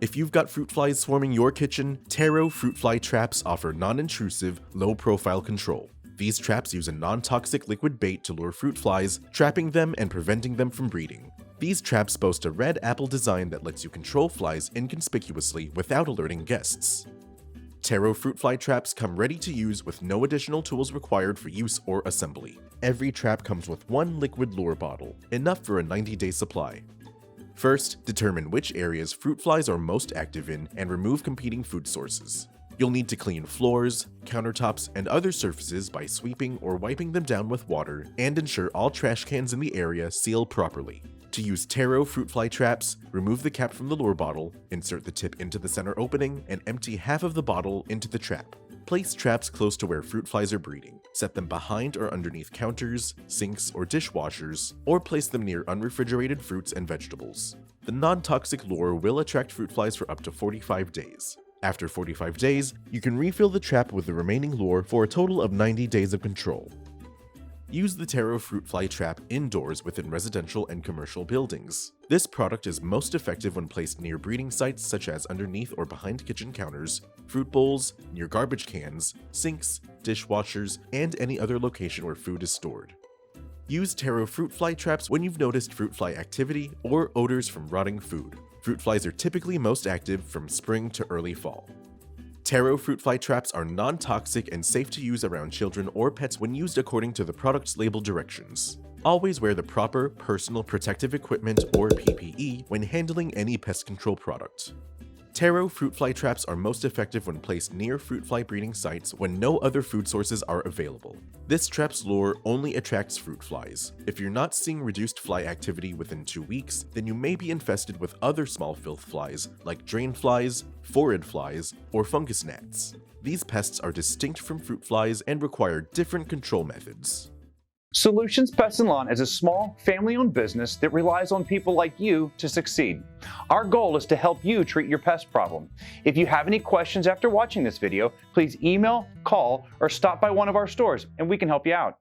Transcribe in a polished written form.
If you've got fruit flies swarming your kitchen, Terro Fruit Fly Traps offer non-intrusive, low-profile control. These traps use a non-toxic liquid bait to lure fruit flies, trapping them and preventing them from breeding. These traps boast a red apple design that lets you control flies inconspicuously without alerting guests. Terro Fruit Fly Traps come ready to use with no additional tools required for use or assembly. Every trap comes with one liquid lure bottle, enough for a 90-day supply. First, determine which areas fruit flies are most active in and remove competing food sources. You'll need to clean floors, countertops, and other surfaces by sweeping or wiping them down with water, and ensure all trash cans in the area seal properly. To use Terro Fruit Fly Traps, remove the cap from the lure bottle, insert the tip into the center opening, and empty half of the bottle into the trap. Place traps close to where fruit flies are breeding. Set them behind or underneath counters, sinks, or dishwashers, or place them near unrefrigerated fruits and vegetables. The non-toxic lure will attract fruit flies for up to 45 days. After 45 days, you can refill the trap with the remaining lure for a total of 90 days of control. Use the Terro Fruit Fly Trap indoors within residential and commercial buildings. This product is most effective when placed near breeding sites such as underneath or behind kitchen counters, fruit bowls, near garbage cans, sinks, dishwashers, and any other location where food is stored. Use Terro Fruit Fly Traps when you've noticed fruit fly activity or odors from rotting food. Fruit flies are typically most active from spring to early fall. Terro Fruit Fly Traps are non-toxic and safe to use around children or pets when used according to the product's label directions. Always wear the proper personal protective equipment or PPE when handling any pest control product. Terro Fruit Fly Traps are most effective when placed near fruit fly breeding sites when no other food sources are available. This trap's lure only attracts fruit flies. If you're not seeing reduced fly activity within 2 weeks, then you may be infested with other small filth flies like drain flies, phorid flies, or fungus gnats. These pests are distinct from fruit flies and require different control methods. Solutions Pest and Lawn is a small, family-owned business that relies on people like you to succeed. Our goal is to help you treat your pest problem. If you have any questions after watching this video, please email, call, or stop by one of our stores and we can help you out.